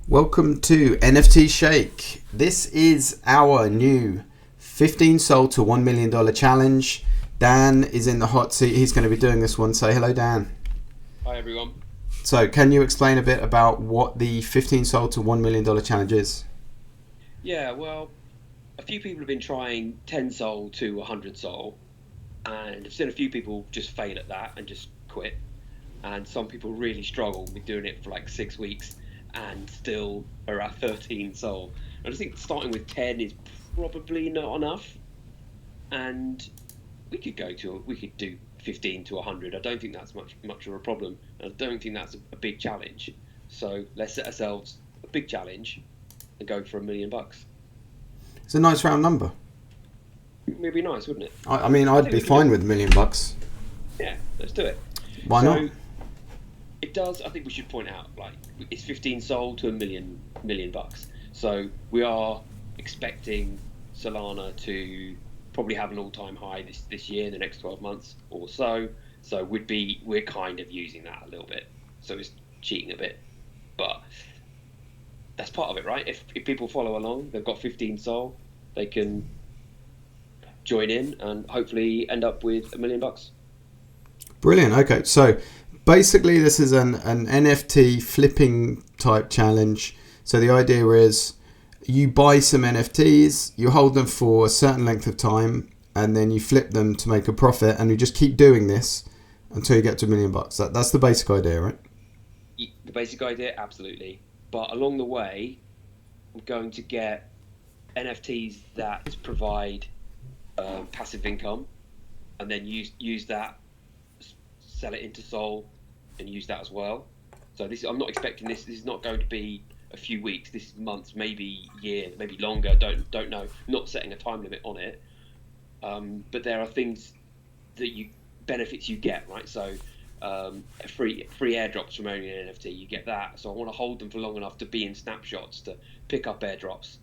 Welcome to NFT Shake. This is our new 15 sold to $1 million challenge. Dan is in the hot seat. He's going to be doing this one. Say hello, Dan. Hi, everyone. So can you explain a bit about what the 15 sold to $1 million challenge is? Yeah, well, a few people have been trying 10 sol to 100 sol, and I've seen a few people just fail at that and just quit. And some people really struggle with doing it for like 6 weeks and still are at 13 sol. I just think starting with 10 is probably not enough. And we could do 15 to 100. I don't think that's much of a problem. I don't think that's a big challenge. So let's set ourselves a big challenge and go for $1 million. It's a nice round number. It'd be nice, wouldn't it? I mean, I'd be fine with $1 million. Yeah, let's do it. Why not? It does. I think we should point out, like, it's 15 sold to $1 million. So we are expecting Solana to probably have an all-time high this year, in the next 12 months or so. So we're kind of using that a little bit. So it's cheating a bit, but that's part of it, right? If people follow along, they've got 15 sol, they can join in and hopefully end up with $1 million. Brilliant. Okay, so basically this is an NFT flipping type challenge. So the idea is you buy some NFTs, you hold them for a certain length of time, and then you flip them to make a profit, and you just keep doing this until you get to $1 million. That's the basic idea, right? The basic idea, absolutely. But along the way, I'm going to get NFTs that provide passive income, and then use that, sell it into Sol, and use that as well. So I'm not expecting this. This is not going to be a few weeks. This is months, maybe year, maybe longer. Don't know. Not setting a time limit on it. But there are things benefits you get, right? So free airdrops from owning an NFT, you get that. So I want to hold them for long enough to be in snapshots, to pick up airdrops,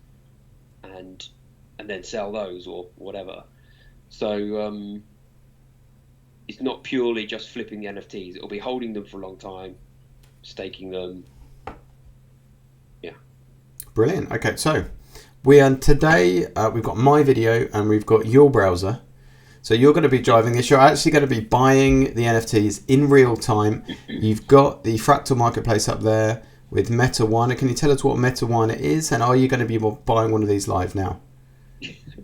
and then sell those or whatever. So it's not purely just flipping the NFTs. It'll be holding them for a long time, staking them. Yeah. Brilliant. Okay, so today we've got my video and we've got your browser. So you're going to be driving this. You're actually going to be buying the NFTs in real time. You've got the Fractal marketplace up there with Metawana. Can you tell us what Metawana is, and are you going to be buying one of these live now?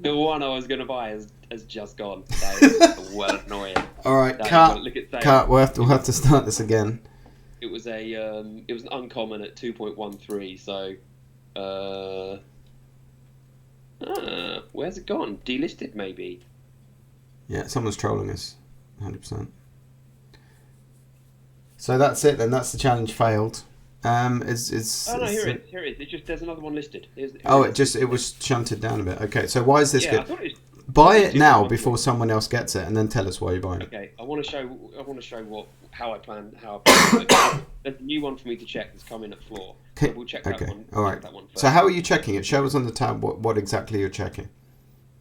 The one I was going to buy has just gone. That is well annoying. All right, cut. We'll have to start this again. It was an uncommon at 2.13. So, where's it gone? Delisted, maybe. Yeah, someone's trolling us, 100%. So that's it then. That's the challenge failed. Here it is. It's just there's another one listed. It was shunted down a bit. Okay, so why is this good? Buy it now before someone else gets it, and then tell us why you're buying it. Okay, I want to show how I plan. There's a new one for me to check that's coming at floor. So we'll check that one. All right. That one first. So how are you checking it? Show us on the tab what exactly you're checking.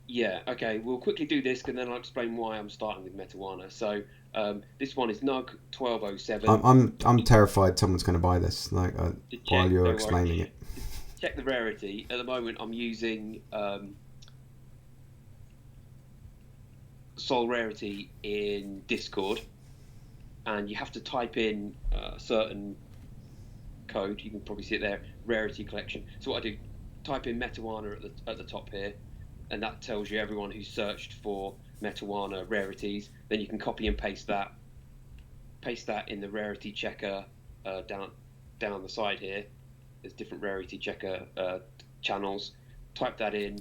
Yeah, okay, we'll quickly do this and then I'll explain why I'm starting with Metawana. So this one is NUG 1207. I'm terrified someone's going to buy this while you're explaining it. Check the rarity. At the moment I'm using Sol Rarity in Discord, and you have to type in a certain code. You can probably see it there, Rarity Collection. So what I do, type in Metawana at the top here, and that tells you everyone who's searched for Metawana rarities. Then you can copy and paste that in the rarity checker down the side here. There's different rarity checker channels. Type that in,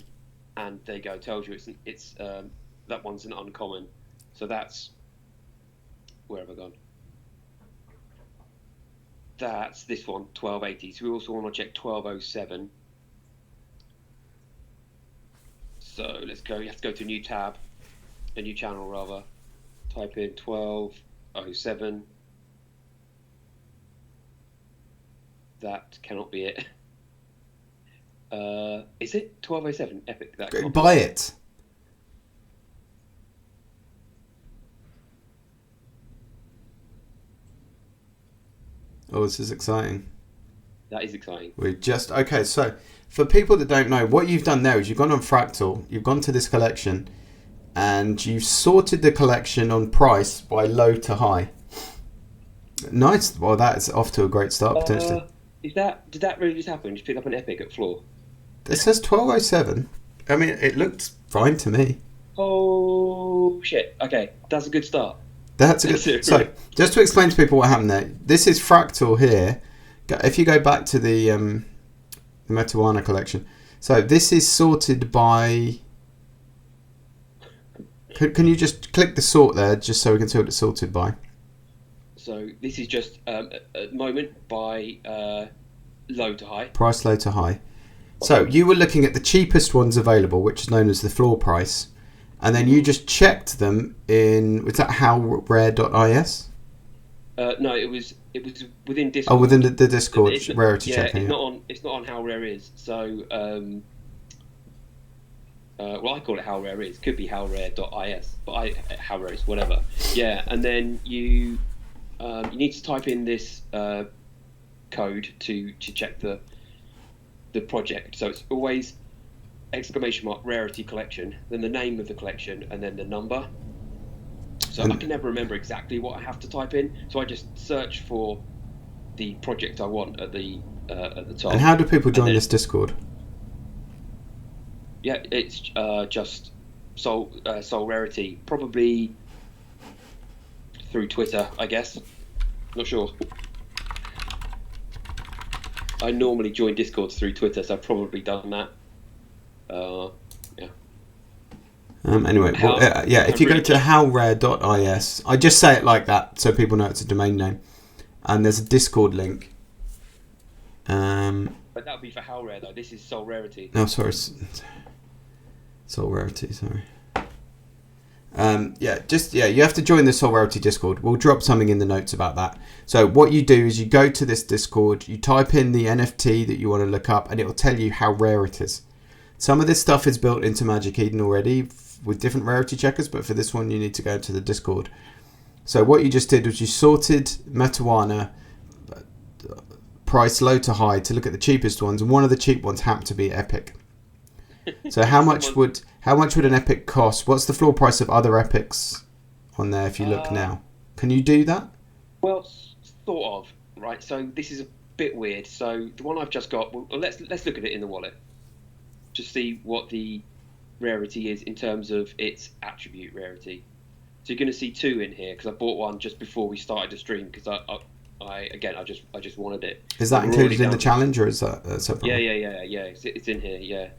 and there you go. It tells you it's that one's an uncommon. So that's, where have I gone? That's this one, 1280. So we also want to check 1207. So let's go. You have to go to a new tab, a new channel rather. Type in 1207. That cannot be it. Is it 1207? Epic. Buy it. Oh, this is exciting. That is exciting. Okay, so for people that don't know, what you've done there is you've gone on Fractal, you've gone to this collection, and you've sorted the collection on price by low to high. Nice. Well, that's off to a great start, potentially. Did that really just happen? Just picked up an epic at floor? It says 1207. I mean, it looked fine to me. Oh, shit. Okay, that's a good start. That's a good... So, just to explain to people what happened there, this is Fractal here. If you go back to the Metawana collection, so this is sorted by... Can you just click the sort there, just so we can see what it's sorted by? So this is just at the moment by low to high. Price low to high. So you were looking at the cheapest ones available, which is known as the floor price, and then you just checked them in. Was that howrare.is? No, it was within Discord. Oh, within the Discord rarity checking. It's not on How Rare Is. So well, I call it How Rare Is. Could be howrare.is, but How Rare Is, whatever. Yeah, and then you need to type in this code to check the project. So it's always !Rarity collection, then the name of the collection, and then the number. So I can never remember exactly what I have to type in. So I just search for the project I want at the top. And how do people join this Discord? Yeah, it's just Soul Rarity, probably through Twitter, I guess. Not sure. I normally join Discords through Twitter, so I've probably done that. Yeah. Anyway, if you go to howrare.is, I just say it like that so people know it's a domain name, and there's a Discord link. But that would be for How Rare though. This is Soul Rarity. No, sorry, Soul Rarity. Sorry. You have to join the Soul Rarity Discord. We'll drop something in the notes about that. So what you do is you go to this Discord, you type in the NFT that you want to look up, and it will tell you how rare it is. Some of this stuff is built into Magic Eden already with different rarity checkers, but for this one you need to go to the Discord. So what you just did was you sorted Metawana price low to high to look at the cheapest ones, and one of the cheap ones happened to be Epic. So how much would an Epic cost? What's the floor price of other Epics on there if you look now? Can you do that? Well, sort of, right? So this is a bit weird. So the one I've just got, well, let's look at it in the wallet. Just see what the rarity is in terms of its attribute rarity. So you're going to see two in here because I bought one just before we started the stream because I just wanted it. Is that included in the challenge or is that separate? Yeah. It's in here, yeah.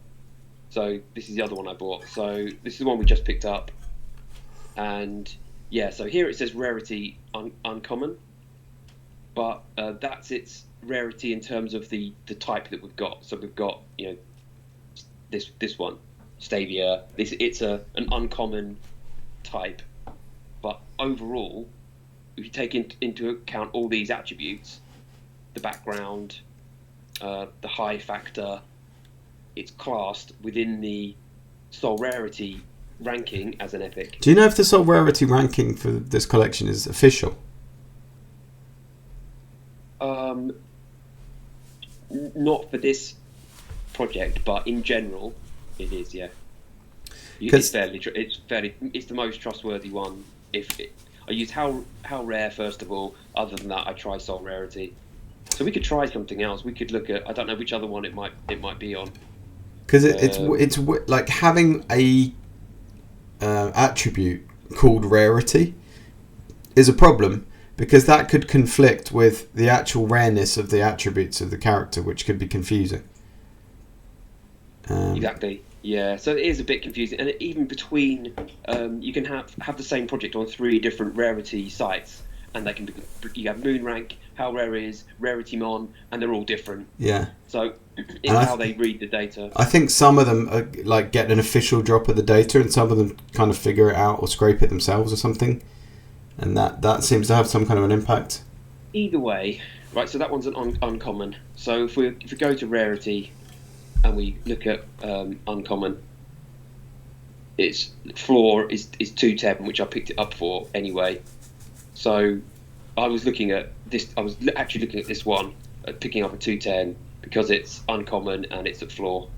So this is the other one I bought. So this is the one we just picked up, and yeah. So here it says rarity uncommon, but that's its rarity in terms of the type that we've got. So we've got this one, Stavia. It's an uncommon type, but overall, if you take into account all these attributes, the background, the high factor, it's classed within the Soul Rarity ranking as an epic. Do you know if the Soul Rarity ranking for this collection is official? Not for this project, but in general, it is. Yeah, it's the most trustworthy one. I use how rare first of all. Other than that, I try Soul Rarity. So we could try something else. We could look at. I don't know which other one it might be on. Because it's like having a attribute called rarity is a problem because that could conflict with the actual rareness of the attributes of the character, which could be confusing. Exactly. Yeah. So it is a bit confusing, and even between you can have the same project on 3 different rarity sites, and they can be. You have Moon Rank, How Rare Is, Rarity Mon, and they're all different. Yeah. So it's how they read the data. I think some of them like get an official drop of the data, and some of them kind of figure it out or scrape it themselves or something, and that seems to have some kind of an impact. Either way, right? So that one's an uncommon. So if we go to rarity and we look at uncommon, its floor is 210, which I picked it up for anyway. So I was looking at this. I was actually looking at this one picking up a 210 because it's uncommon and it's at floor.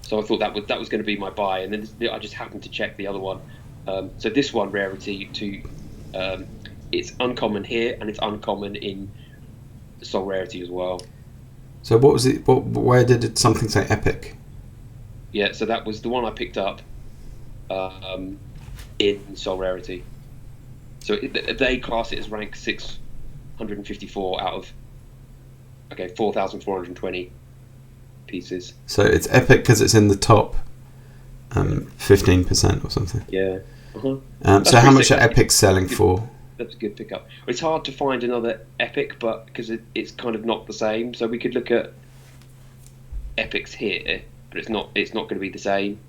So I thought that was going to be my buy, and then I just happened to check the other one. So this one, Rarity, it's uncommon here and it's uncommon in Soul Rarity as well. So what was it? Where did something say epic? Yeah, so that was the one I picked up in Soul Rarity. So they class it as rank 654 out of 4,420 pieces. So it's epic because it's in the top 15% or something. Yeah. So how much are epics selling for? That's a good pickup. It's hard to find another epic, but because it's kind of not the same. So we could look at epics here, but it's not going to be the same.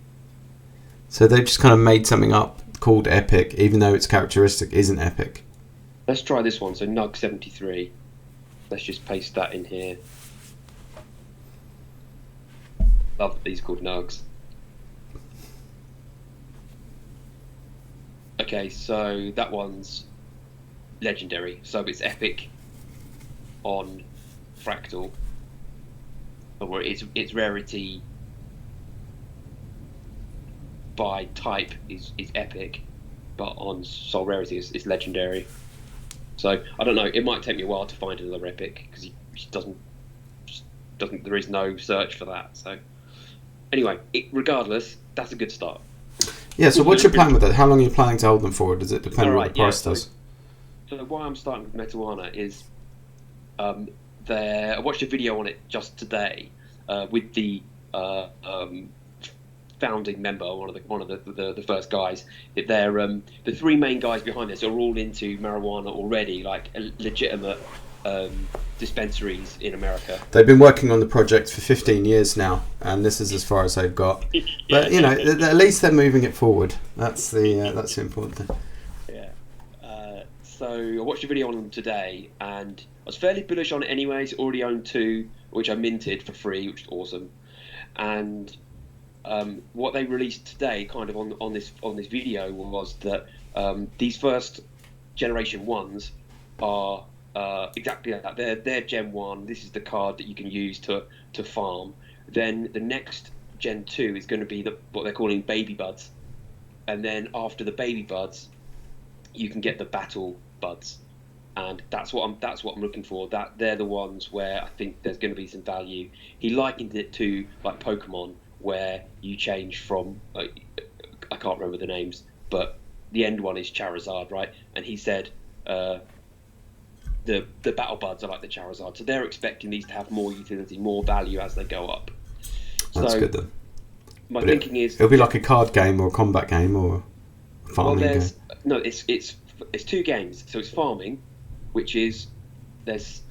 So they've just kind of made something up called epic, even though its characteristic isn't epic. Let's try this one. So Nug 73. Let's just paste that in here. Love that these are called Nugs. Okay, so that one's legendary. So it's epic on Fractal, or its rarity by type is epic, but on Soul Rarity it's legendary. So I don't know. It might take me a while to find another epic because he doesn't. There is no search for that. So anyway, regardless, that's a good start. Yeah. So what's your plan with it? How long are you planning to hold them for? Does it depend on what the price does? So why I'm starting with Metuana is, I watched a video on it just today with the founding member, one of the first guys. They're the three main guys behind this are all into marijuana already, like legitimate dispensaries in America. They've been working on the project for 15 years now, and this is as far as they've got. But you know, at least they're moving it forward. That's the important thing. Yeah. So I watched a video on them today, and I was fairly bullish on it anyways. Already owned two, which I minted for free, which is awesome. And what they released today, kind of on this video, was that these first generation ones are exactly like that. They're Gen 1. This is the card that you can use to farm. Then the next Gen 2 is going to be what they're calling baby buds, and then after the baby buds, you can get the battle buds, and that's what I'm looking for. That they're the ones where I think there's going to be some value. He likened it to like Pokemon, where you change from I can't remember the names, but the end one is Charizard, right? And he said the battle buds are like the Charizard, so they're expecting these to have more utility, more value as they go up. That's good then. My thinking is it'll be like a card game or a combat game or a farming game. No, it's two games. So it's farming, which is there's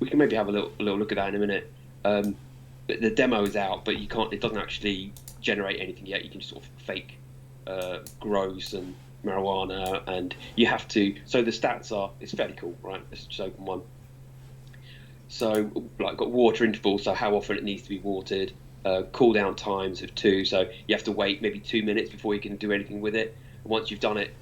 we can maybe have a little look at that in a minute. But the demo is out, but you can't. It doesn't actually generate anything yet. You can just sort of fake grow some marijuana, and you have to. So the stats are. It's fairly cool, right? Let's just open one. So like got water intervals, so how often it needs to be watered. Cooldown times of 2, so you have to wait maybe 2 minutes before you can do anything with it. And once you've done it,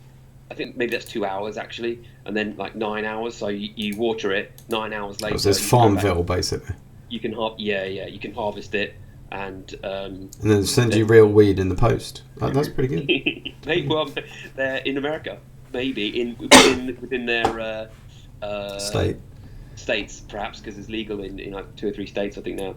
I think maybe that's 2 hours actually, and then like 9 hours. So you water it 9 hours later. So it's Farmville basically. You can you can harvest it and then send you real weed in the post. That's pretty good. Maybe, well, they're in America, maybe within their states perhaps, because it's legal in like 2 or 3 states I think now.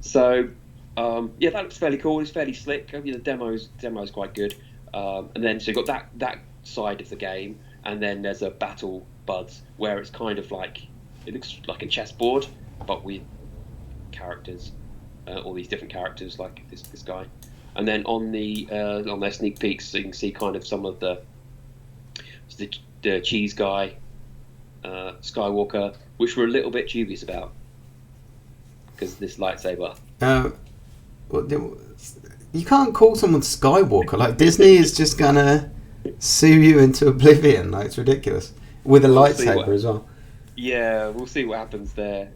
So that looks fairly cool. It's fairly slick. I mean, the demo's quite good. And then so you've got that side of the game, and then there's a battle buds where it's kind of like it looks like a chessboard but with characters, all these different characters like this guy. And then on their sneak peeks, so you can see kind of some of the cheese guy, Skywalker, which we're a little bit dubious about because this lightsaber. You can't call someone Skywalker. Like Disney is just gonna sue you into oblivion. Like it's ridiculous with a lightsaber as well. Yeah, we'll see what happens there.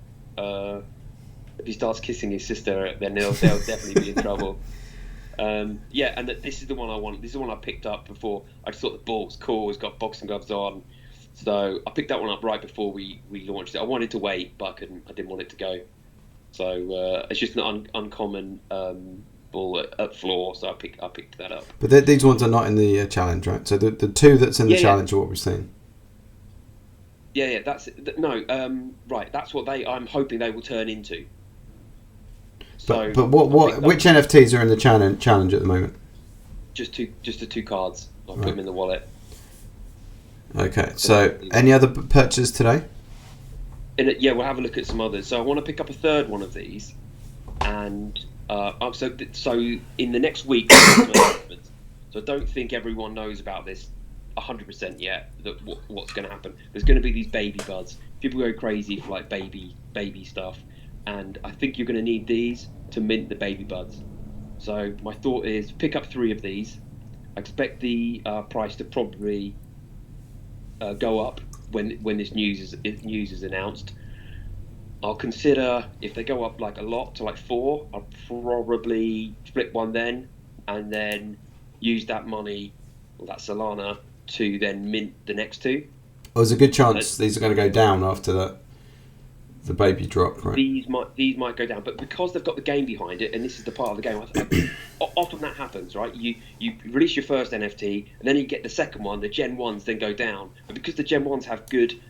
If he starts kissing his sister, then they'll definitely be in trouble. And this is the one I want. This is the one I picked up before. I just thought the ball was cool. It's got boxing gloves on. So I picked that one up right before we launched it. I wanted to wait, but I couldn't. I didn't want it to go. So it's just an uncommon ball at floor. So I picked that up. But these ones are not in the challenge, right? So the two that's in the challenge are what we've seen. Yeah. That's no. Right. That's what I'm hoping they will turn into. So, but which NFTs are in the challenge at the moment? Just the two cards. I'll put them in the wallet. Okay. So any other purchases today? Yeah, we'll have a look at some others. So I want to pick up a third one of these, and so in the next week. So I don't think everyone knows about this 100% yet. What's going to happen? There's going to be these baby buds. People go crazy for like baby stuff, and I think you're going to need these to mint the baby buds. So my thought is pick up 3 of these. I expect the price to probably go up when this news is announced. I'll consider if they go up like a lot to like 4. I'll probably flip one then, and then use that money, or that Solana, to then mint the next 2. Well, there's a good chance these are going to go down after the baby drop, right? These might go down, but because they've got the game behind it, and this is the part of the game, often that happens, right? You release your first NFT, and then you get the second one. The Gen 1s then go down, but because the Gen 1s have good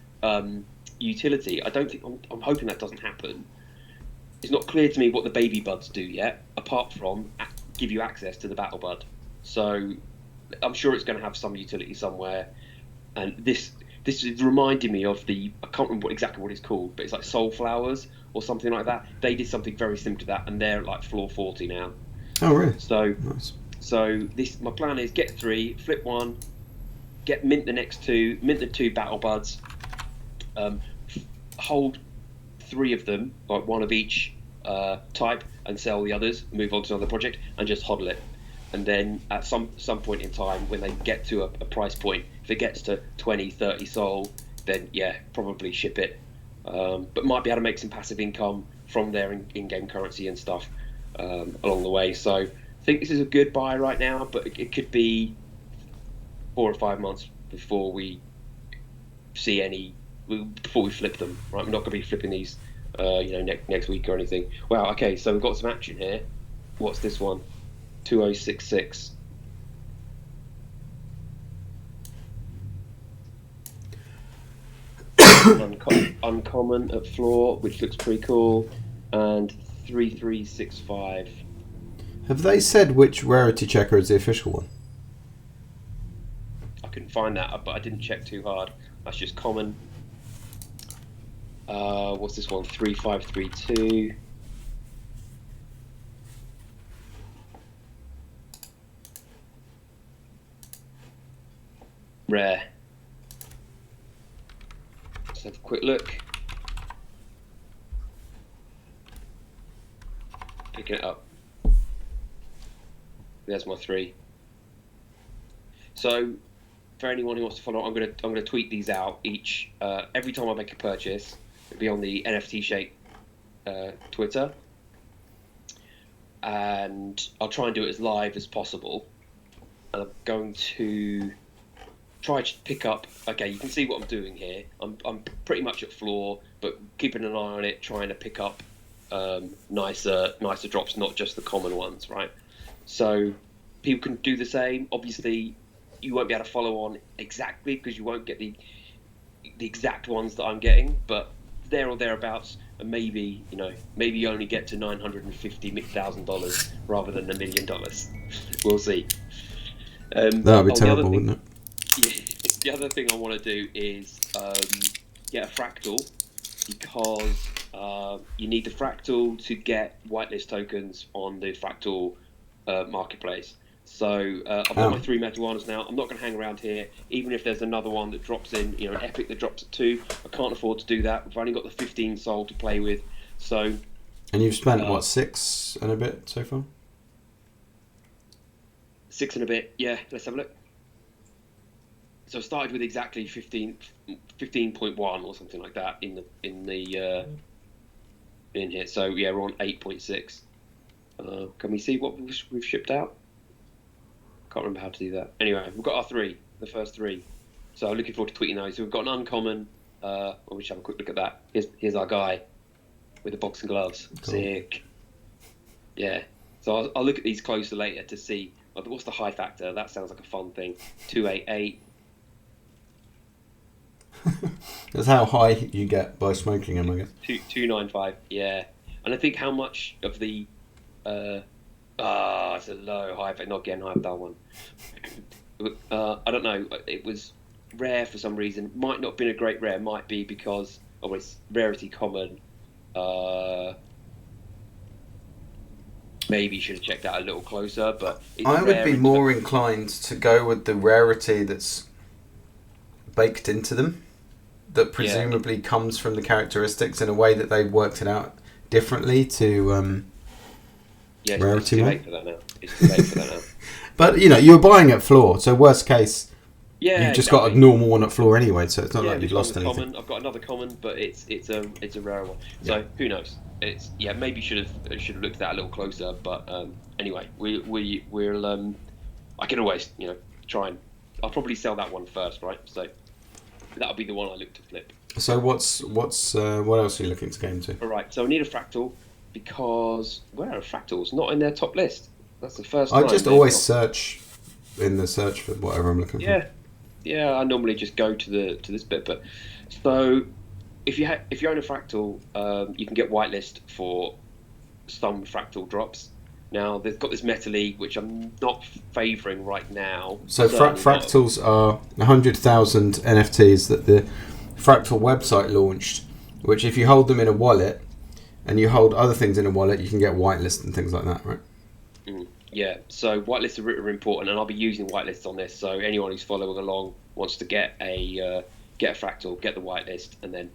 utility, I don't think I'm hoping that doesn't happen. It's not clear to me what the baby buds do yet, apart from give you access to the battle bud. So I'm sure it's going to have some utility somewhere, and this is reminding me of I can't remember exactly what it's called, but it's like Soul Flowers or something like that. They did something very similar to that, and they're like floor 40 now. Oh, really? So, nice. So my plan is get 3, flip 1, mint the next 2, mint the 2 battle buds, hold 3 of them, like 1 of each type, and sell the others, move on to another project, and just hodl it. And then at some point in time, when they get to a price point, if it gets to 20, 30 Sol, then yeah, probably ship it. But might be able to make some passive income from their in-game currency and stuff along the way. So I think this is a good buy right now, but it could be 4 or 5 months before we see before we flip them. Right, we're not going to be flipping these, next week or anything. Wow. Okay, so we've got some action here. What's this one? 2066. Uncommon at floor, which looks pretty cool, and 3365. Have they said which rarity checker is the official one? I couldn't find that, but I didn't check too hard. That's just common. What's this one? 3532. Rare. Let's have a quick look. Picking it up. There's my 3. So, for anyone who wants to follow, I'm gonna tweet these out each every time I make a purchase. It'll be on the NFT Shake Twitter, and I'll try and do it as live as possible. And I'm going to try to pick up. Okay, you can see what I'm doing here. I'm pretty much at floor, but keeping an eye on it, trying to pick up nicer drops, not just the common ones, right? So people can do the same. Obviously, you won't be able to follow on exactly because you won't get the exact ones that I'm getting, but there or thereabouts, and maybe you only get to $950,000 rather than $1 million. We'll see. That would be terrible, wouldn't it? Yeah, the other thing I want to do is get a Fractal, because you need the Fractal to get whitelist tokens on the Fractal marketplace. So I've got my 3 marijuanas now. I'm not going to hang around here, even if there's another one that drops in, an epic that drops at 2. I can't afford to do that. We've only got the 15 Sol to play with. So. And you've spent what, 6 and a bit so far? 6 and a bit. Yeah. Let's have a look. So I started with exactly 15.1 or something like that in here. So yeah, we're on 8.6. Can we see what we've shipped out? Can't remember how to do that. Anyway, we've got our 3, the first 3. So I'm looking forward to tweeting those. So we've got an uncommon. We should have a quick look at that. Here's our guy with the boxing gloves. Cool. Sick. Yeah. So I'll look at these closer later to see what's the high factor. That sounds like a fun thing. 288. That's how high you get by smoking them, I guess. 295. Yeah. And I think how much of the it's a low high, but not getting high with that one. I don't know. It was rare for some reason. Might not have been a great rare. Might be because it's rarity common. Maybe should have checked that a little closer. But it's I would be more inclined to go with the rarity that's baked into them, that presumably comes from the characteristics in a way that they've worked it out differently to. Rarity. It's too late for that now. It's too late for that now. But you're buying at floor, so worst case, you've just got a normal one at floor anyway, so it's not like you've lost anything. Common. I've got another common, but it's a rare one. So who knows? It's maybe should have looked at that a little closer. But anyway, we'll I can always try and I'll probably sell that one first, right? So that'll be the one I look to flip. So what else are you looking to get into? All right, so I need a fractal because where are fractals? Not in their top list. That's the first time. I just always search in the search for whatever I'm looking for. Yeah. I normally just go to this bit, but so if you own a fractal, you can get whitelist for some fractal drops. Now they've got this Meta League, which I'm not favouring right now. So fractals are 100,000 NFTs that the Fractal website launched, which if you hold them in a wallet and you hold other things in a wallet, you can get whitelist and things like that, right? Yeah, so whitelists are important, and I'll be using whitelists on this. So anyone who's following along wants to get a fractal, get the whitelist, and then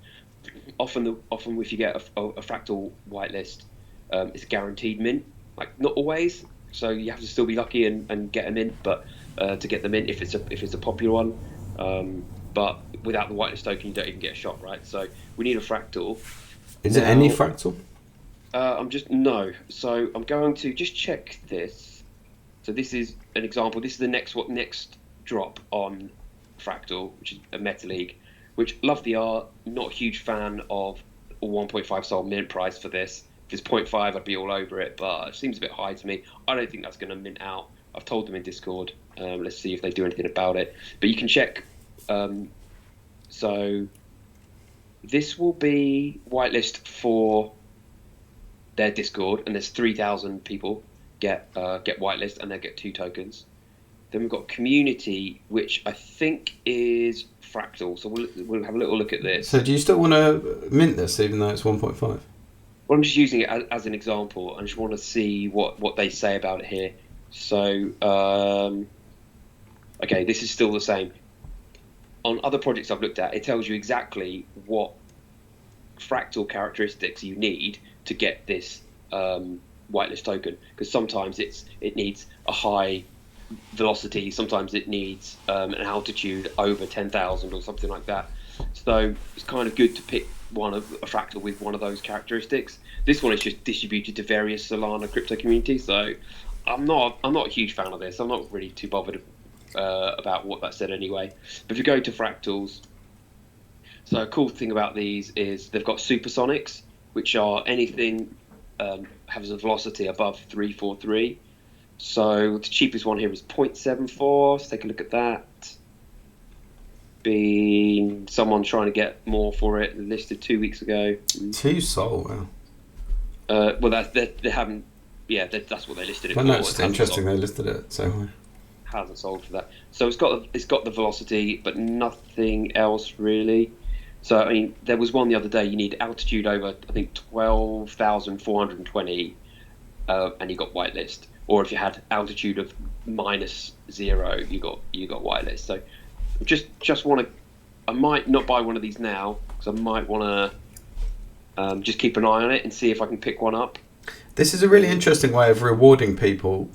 often if you get a fractal whitelist, it's guaranteed mint. Like not always, so you have to still be lucky and get a mint, but to get the mint if it's a popular one. But without the whitelist token, you don't even get a shot, right? So we need a fractal. Is it any fractal? No. So I'm going to just check this. So this is an example. This is the next drop on Fractal, which is a Meta League, which love the art. Not a huge fan of a 1.5 Sol mint price for this. If it's 0.5, I'd be all over it, but it seems a bit high to me. I don't think that's going to mint out. I've told them in Discord. Let's see if they do anything about it. But you can check. So this will be whitelist for their Discord, and there's 3,000 people get whitelist, and they get 2 tokens. Then we've got community, which I think is Fractal. So we'll have a little look at this. So do you still want to mint this, even though it's 1.5? Well, I'm just using it as an example. I just want to see what they say about it here. So, okay, this is still the same. On other projects I've looked at, it tells you exactly what fractal characteristics you need to get this whitelist token. Because sometimes it needs a high velocity, sometimes it needs an altitude over 10,000 or something like that. So it's kind of good to pick a fractal with one of those characteristics. This one is just distributed to various Solana crypto communities, so I'm not a huge fan of this. I'm not really too bothered about what that said anyway. But if you go to fractals, so a cool thing about these is they've got Supersonics, which are anything has a velocity above 343. So the cheapest one here is 0.74. Let's take a look at that. Been someone trying to get more for it, listed 2 weeks ago. 2 Sol, wow. Well, they haven't. Yeah, that's what they listed it for. Well, that's interesting. They listed it so high. Hasn't sold for that. So it's got the velocity, but nothing else really. So I mean, there was one the other day. You need altitude over, I think, 12,420, and you got whitelist. Or if you had altitude of -0, you got whitelist. So just want to. I might not buy one of these now because I might want to just keep an eye on it and see if I can pick one up. This is a really interesting way of rewarding people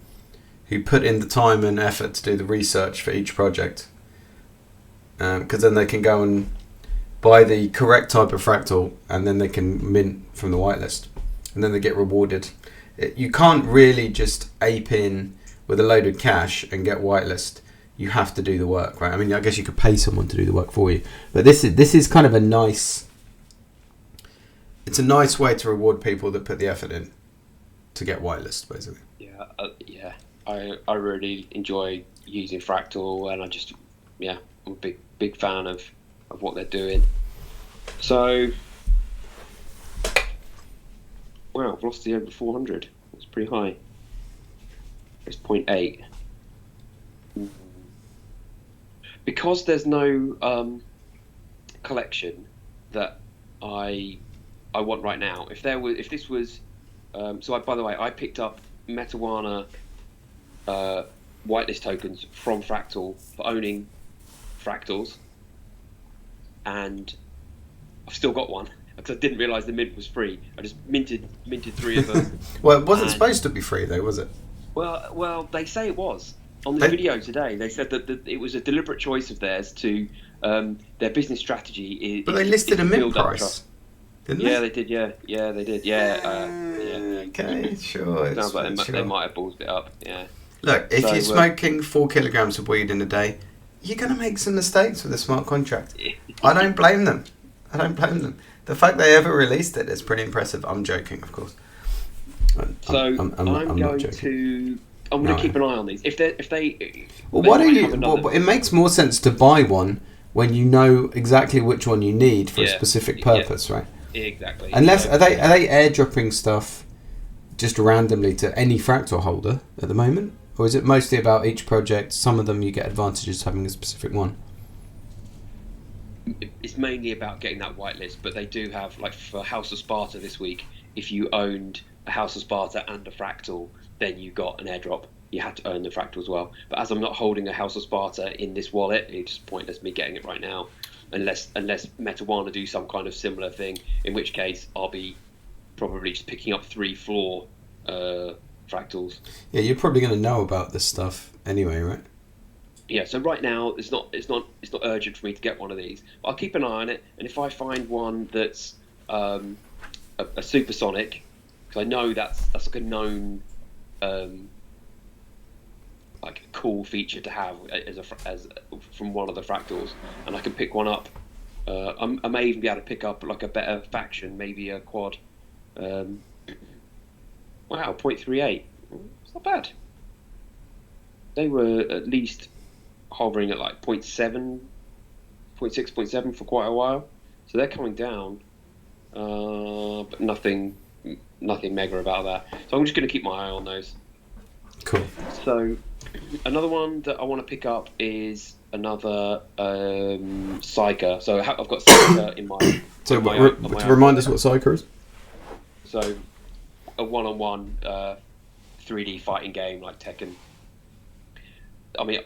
who put in the time and effort to do the research for each project, because then they can go and buy the correct type of fractal, and then they can mint from the whitelist, and then they get rewarded. You can't really just ape in with a load of cash and get whitelist. you have to do the work, right? I mean, I guess you could pay someone to do the work for you, but this is kind of a nice. It's a nice way to reward people that put the effort in to get whitelist, basically. Yeah. I really enjoy using Fractal, and I'm a big fan of what they're doing. So, wow, velocity over 400. That's pretty high. It's 0.8. Because there's no collection that I want right now. If this was, by the way, I picked up Metawana whitelist tokens from Fractal for owning fractals, and I've still got one because I didn't realise the mint was free. I just minted 3 of them. Well, it wasn't supposed to be free though, was it? Well, they say it was. On this video today, they said that it was a deliberate choice of theirs to their business strategy. But they listed a mint price, didn't they? Yeah, they did. Yeah, they did. Yeah. Okay, sure. Sounds like they might have ballsed it up. Yeah. Look, if you're smoking 4 kilograms of weed in a day, you're going to make some mistakes with a smart contract. I don't blame them. The fact they ever released it is pretty impressive. I'm joking, of course. I'm going to keep an eye on these. If they well, why don't you? Well, it makes more sense to buy one when you know exactly which one you need for a specific purpose, right? Exactly. Unless are they airdropping stuff just randomly to any Fractal holder at the moment, or is it mostly about each project? Some of them you get advantages having a specific one. It's mainly about getting that whitelist, but they do have, like for House of Sparta this week, if you owned a House of Sparta and a Fractal, then you got an airdrop. You had to own the Fractal as well. But as I'm not holding a House of Sparta in this wallet, it's pointless me getting it right now, unless Metawana do some kind of similar thing, in which case I'll be probably just picking up 3 floor Fractals. Yeah, you're probably going to know about this stuff anyway, right? Yeah, so right now it's not urgent for me to get one of these. But I'll keep an eye on it, and if I find one that's a Supersonic, because I know that's like a known like a cool feature to have as from one of the Fractals, and I can pick one up. I may even be able to pick up like a better faction, maybe a quad. Wow, 0.38. It's not bad. They were at least hovering at like 0.7, 0.6, 0.7 for quite a while. So they're coming down, but nothing mega about that. So I'm just going to keep my eye on those. Cool. So another one that I want to pick up is another psyche. So I've got psyche in my. So remind us what psyche is. So a one-on-one 3D fighting game like Tekken. I mean,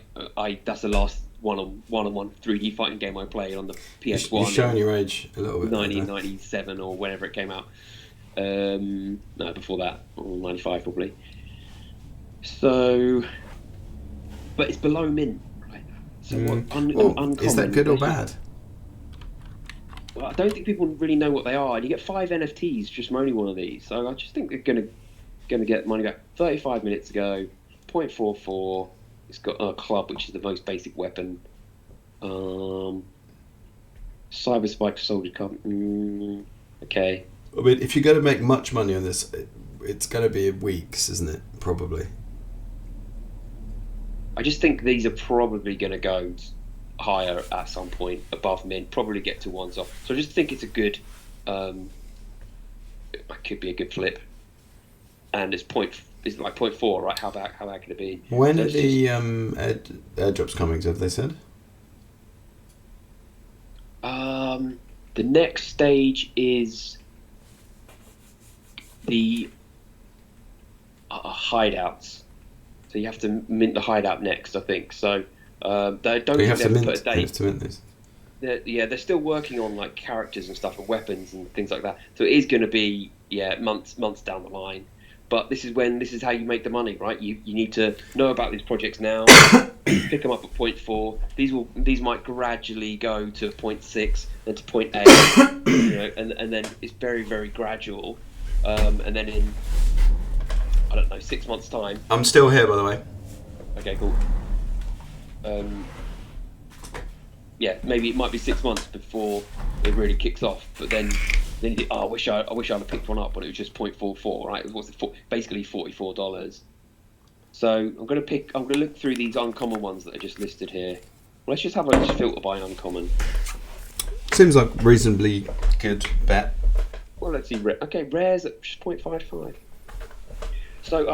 that's the last one-on-one 3D fighting game I played on the PS1. You're showing your age a little bit. 1997 or whenever it came out. No, before that, or 95 probably. So, but it's below mint, right? So uncommon. Is that good or bad? Well, I don't think people really know what they are. And you get 5 NFTs just from only one of these. So I just think they're gonna get money back. 35 minutes ago, 0.44. It's got a club, which is the most basic weapon. Cyber Spike Soldier Cup. Okay. I mean, if you're going to make much money on this, it's going to be in weeks, isn't it? Probably. I just think these are probably going to go higher at some point, above mint. Probably get to ones off. So I just think it's a good. It could be a good flip. And it's like 0.4, right? How bad can it be? When are the airdrops coming? Have they said? The next stage is the hideouts. So you have to mint the hideout next, I think. So they don't have to put a date. You have to mint this. They're still working on like characters and stuff and weapons and things like that. So it is going to be months down the line. But this is how you make the money, right? You need to know about these projects now, pick them up at 0.4. These might gradually go to 0.6, then to 0.8, and then it's very, very gradual. And then in, I don't know, 6 months' time. I'm still here, by the way. Okay, cool. yeah, maybe it might be 6 months before it really kicks off. But then you think, oh, I wish I'd have picked one up when it was just 0.44, right? It was basically $44. So I'm going to look through these uncommon ones that are just listed here. Let's just have a filter by uncommon. Seems like reasonably good bet. Well, let's see. Okay, rares at just 0.55. So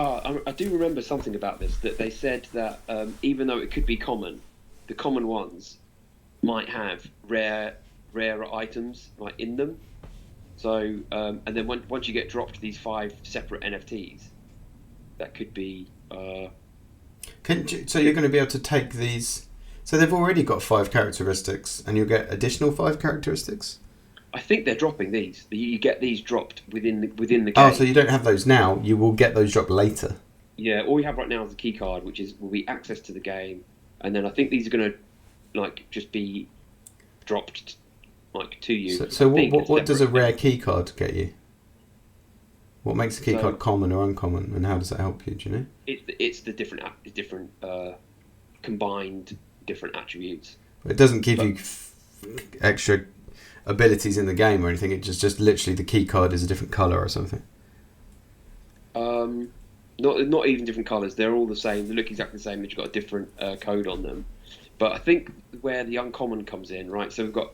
I do remember something about this, that they said that even though it could be common, the common ones might have rarer items like in them. So and then once you get dropped these 5 separate NFTs, that could be. So you're going to be able to take these. So they've already got 5 characteristics, and you'll get additional 5 characteristics. I think they're dropping these. You get these dropped within the game. Oh, so you don't have those now. You will get those dropped later. Yeah, all we have right now is a key card, which will be access to the game, and then I think these are going to just be dropped to you. So what does a rare key card get you? What makes a key card common or uncommon, and how does that help you? Do you know? It's the different combined different attributes. It doesn't give you extra abilities in the game or anything. It's just literally the key card is a different color or something. Not even different colors. They're all the same. They look exactly the same. They've got a different code on them. But I think where the uncommon comes in, right? So we've got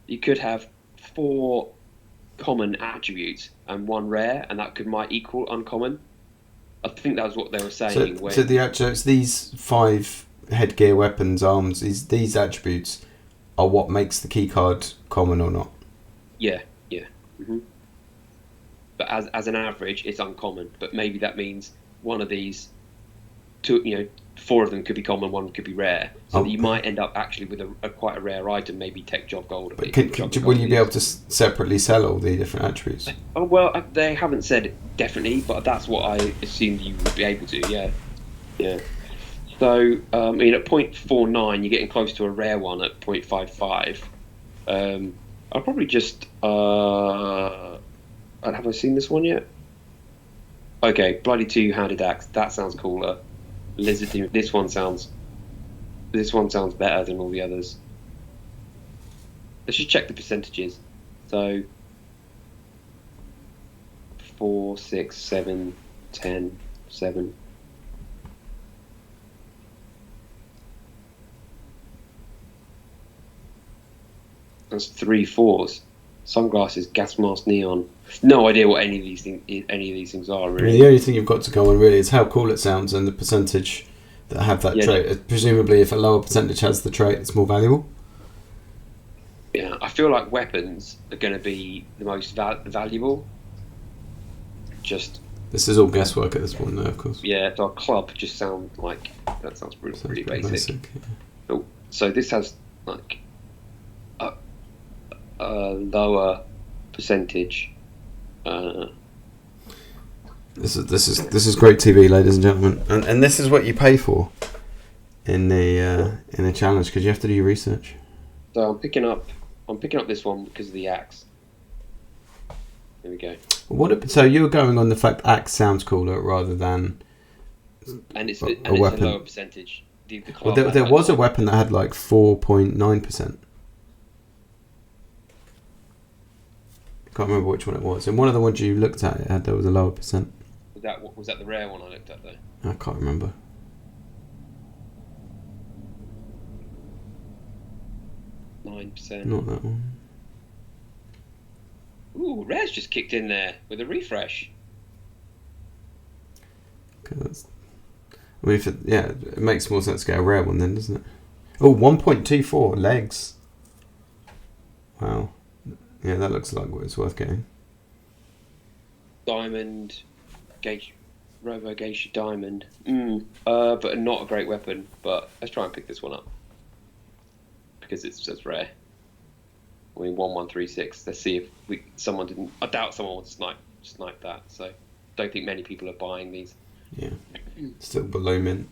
you could have 4 common attributes and 1 rare, and that might equal uncommon. I think that was what they were saying. So it's these 5 headgear, weapons, arms. These attributes are what makes the key card common or not. Yeah. Mm-hmm. But as an average, it's uncommon. But maybe that means one of these, 4 of them could be common, 1 could be rare. So you might end up actually with quite a rare item, maybe Tech Job Gold. But will you be able to separately sell all the different attributes? Oh, well, they haven't said it definitely, but that's what I assumed you would be able to, yeah. So, at 0.49, you're getting close to a rare one at 0.55. I'll probably just... have I seen this one yet? Okay, Bloody 2-handed axe. That sounds cooler. Lizard. This one sounds better than all the others. Let's just check the percentages. So 4, 6, 7, 10, 7. That's 3 4s. Sunglasses, gas mask, neon. No idea what any of these things are, really. I mean, the only thing you've got to go on really is how cool it sounds and the percentage that have that trait. Presumably, if a lower percentage has the trait, it's more valuable. Yeah, I feel like weapons are going to be the most valuable. This is all guesswork at this point, though, of course. Yeah, so a club just sounds like that sounds pretty basic. Yeah. So this has like a lower percentage. This is great TV, ladies and gentlemen, and this is what you pay for in a challenge, because you have to do your research. So I'm picking up this one because of the axe. There we go. So you're going on the fact axe sounds cooler rather than it's a weapon. lower percentage. There was a weapon that had like 4.9%. Can't remember which one it was. In one of the ones you looked at, there was a lower percent. Was that the rare one I looked at though? I can't remember. 9%. Not that one. Ooh, rare's just kicked in there with a refresh. It makes more sense to get a rare one then, doesn't it? Oh, 1.24 legs. Wow. Yeah, that looks like what it's worth getting. Diamond, Robo Geisha Diamond. But not a great weapon. But let's try and pick this one up because it's just rare. I mean, 1136. Let's see if someone didn't. I doubt someone would snipe that. So, don't think many people are buying these. Yeah, still below mint.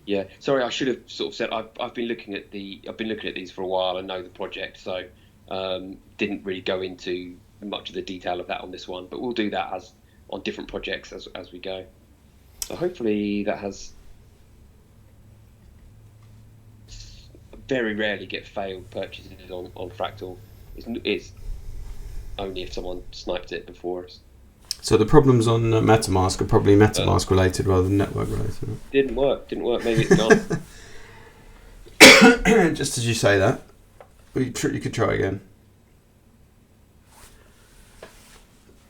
Yeah, sorry, I should have sort of said I've been looking at these for a while and know the project, so didn't really go into much of the detail of that on this one, but we'll do that as on different projects as we go. So hopefully that has very rarely get failed purchases on Fractal. It's only if someone sniped it before us. So the problems on MetaMask are probably MetaMask related rather than network related. Didn't work. Maybe it's gone. Just as you say that, you could try again.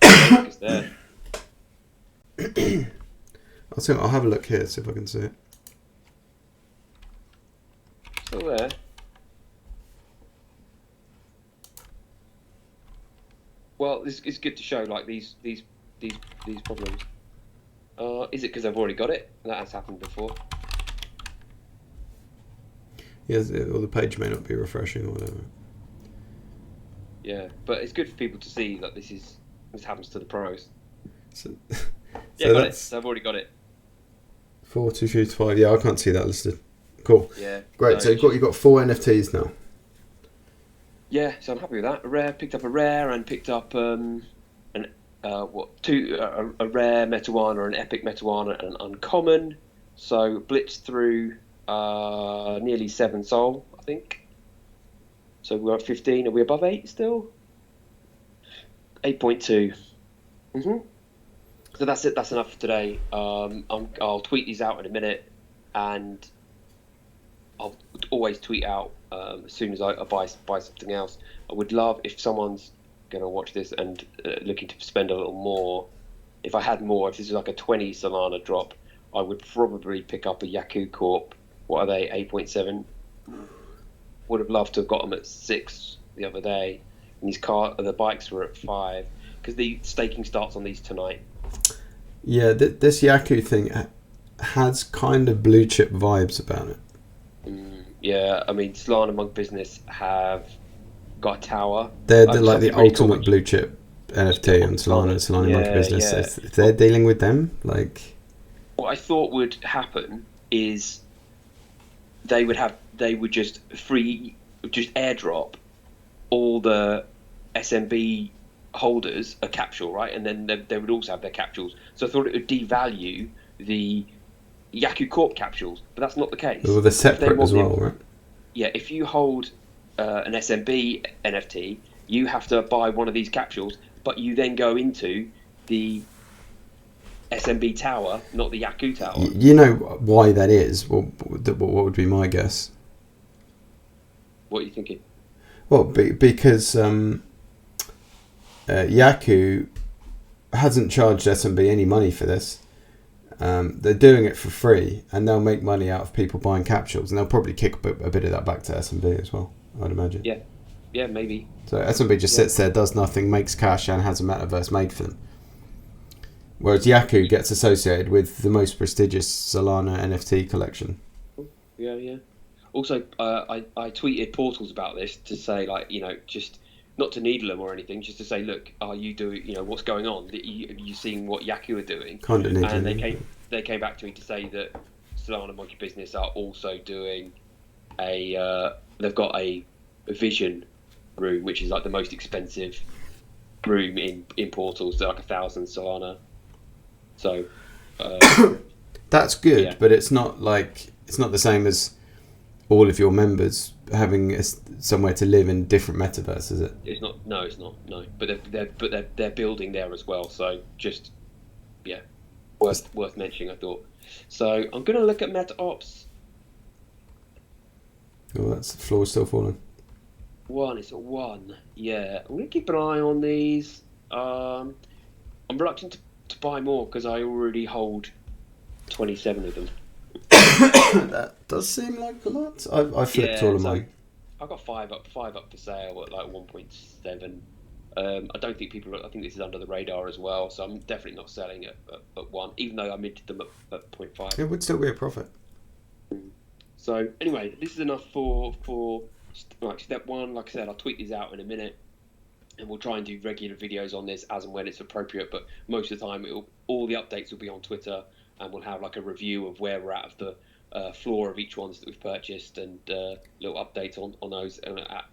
It's there. I'll have a look here, see if I can see it. Still there. Well, it's good to show like these problems. Is it because I've already got it? That has happened before. Yes, or the page may not be refreshing or whatever. Yeah, but it's good for people to see that this happens to the pros. So Got it. So I've already got it. 4235. Yeah, I can't see that listed. Cool. Yeah. Great. So you've got 4 NFTs now. Yeah, so I'm happy with that. Picked up a rare and picked up a rare Meta One or an epic Meta One and an uncommon. So blitzed through nearly 7 soul, I think. So we're at 15. Are we above 8 still? 8.2. So that's it. That's enough for today. I'll tweet these out in a minute, and I'll always tweet out as soon as I buy something else. I would love if someone's going to watch this and looking to spend a little more. If I had more, if this is like a 20 Solana drop, I would probably pick up a Yaku Corp. What are they? 8.7. Would have loved to have got them at 6 the other day. And the bikes were at 5 because the staking starts on these tonight. Yeah, this Yaku thing has kind of blue chip vibes about it. Yeah, I mean, Solana Monk Business have got a tower. They're like the ultimate blue chip NFT on Solana Monk Business. Yeah. If they're dealing with them, like... What I thought would happen is they would just airdrop all the SMB holders a capsule, right? And then they would also have their capsules. So I thought it would devalue the Yaku Corp capsules, but that's not the case. Well, they're separate as well, right? Yeah, if you hold an SMB NFT, you have to buy one of these capsules, but you then go into the SMB tower, not the Yaku tower. You know why that is? What would be my guess? What are you thinking? Well, because Yaku hasn't charged SMB any money for this. They're doing it for free, and they'll make money out of people buying capsules, and they'll probably kick a bit of that back to SMB as well, I'd imagine. Yeah, maybe. So SMB just sits there, does nothing, makes cash, and has a metaverse made for them. Whereas Yaku gets associated with the most prestigious Solana NFT collection. Yeah. Also, I tweeted Portals about this to say, like, just not to needle them or anything, just to say, look, are you doing, what's going on? Are you seeing what Yaku are doing? Kind of needling. And they came back to me to say that Solana Monkey Business are also doing they've got a vision room, which is like the most expensive room in Portals. They're like 1,000 Solana. So that's good, but it's not the same as all of your members having somewhere to live in different metaverse, is it? It's not. No, it's not. No, but they're building there as well. So just worth mentioning, I thought. So I'm gonna look at MetaOps. Oh, that's the floor still falling. It's a 1. Yeah, I'm gonna keep an eye on these. I'm reluctant to buy more because I already hold 27 of them. That does seem like a lot. I flipped all of mine. I've got 5 up for sale at like 1.7. I don't think I think this is under the radar as well, so I'm definitely not selling it at 1, even though I minted them at 0.5. It would still be a profit. So anyway, this is enough for step 1. Like I said, I'll tweet these out in a minute, and we'll try and do regular videos on this as and when it's appropriate. But most of the time, all the updates will be on Twitter, and we'll have like a review of where we're at of the floor of each ones that we've purchased, and little updates on those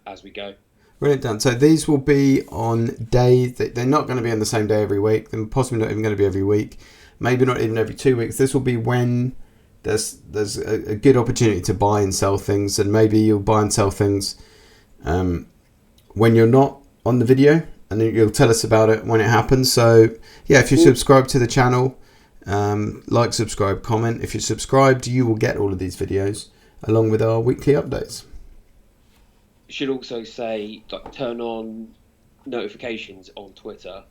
as we go. Brilliant, Dan. So these will be on days. They're not going to be on the same day every week. They're possibly not even going to be every week. Maybe not even every 2 weeks. This will be when there's a good opportunity to buy and sell things, and maybe you'll buy and sell things when you're not on the video, and you'll tell us about it when it happens. So yeah, if you subscribe to the channel, like, subscribe, comment. If you're subscribed, you will get all of these videos along with our weekly updates. You should also say, like, turn on notifications on Twitter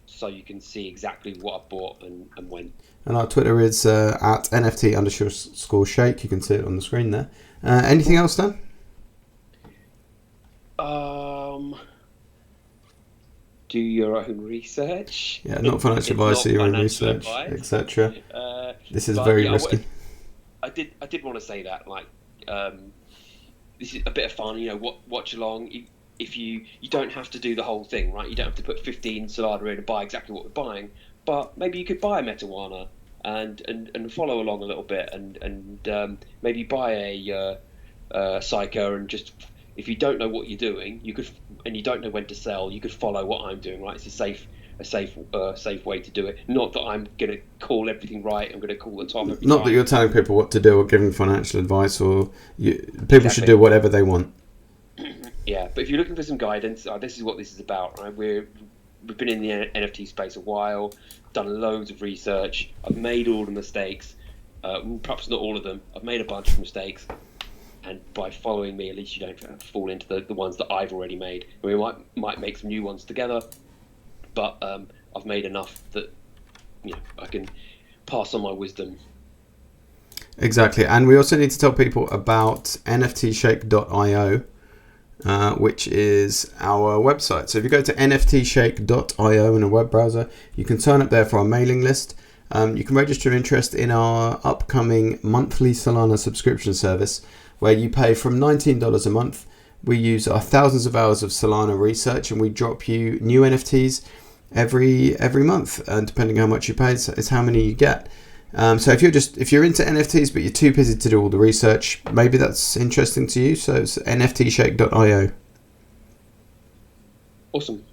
so you can see exactly what I bought and when. And our Twitter is at NFT_shake. You can see it on the screen there. Anything else, Dan? Do your own research. Yeah, not financial advice, do your own research, etc. This is very risky. I did want to say that, like, this is a bit of fun, you know, watch along. If you don't have to do the whole thing, right? You don't have to put 15 Solana in and buy exactly what we're buying, but maybe you could buy a Metawana and follow along a little bit, and maybe buy a psyche, and just, if you don't know what you're doing, you could, and you don't know when to sell, you could follow what I'm doing, right? It's a safe way to do it. Not that I'm going to call everything right. I'm going to call the top every time. Not that you're telling people what to do or giving financial advice, or people should do whatever they want. Yeah, but if you're looking for some guidance, this is what this is about, right? We've been in the NFT space a while, done loads of research. I've made all the mistakes, perhaps not all of them. I've made a bunch of mistakes, and by following me, at least you don't fall into the ones that I've already made. We might make some new ones together, but I've made enough that, you know, I can pass on my wisdom. Exactly, and we also need to tell people about nftshake.io. Which is our website. So if you go to nftshake.io in a web browser, you can sign up there for our mailing list. You can register an interest in our upcoming monthly Solana subscription service, where you pay from $19 a month. We use our thousands of hours of Solana research, and we drop you new NFTs every month, and depending on how much you pay, it's how many you get. So if you're into NFTs but you're too busy to do all the research, maybe that's interesting to you. So it's nftshake.io. Awesome.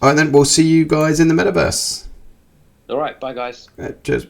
All right, then we'll see you guys in the metaverse. All right, bye guys. Cheers.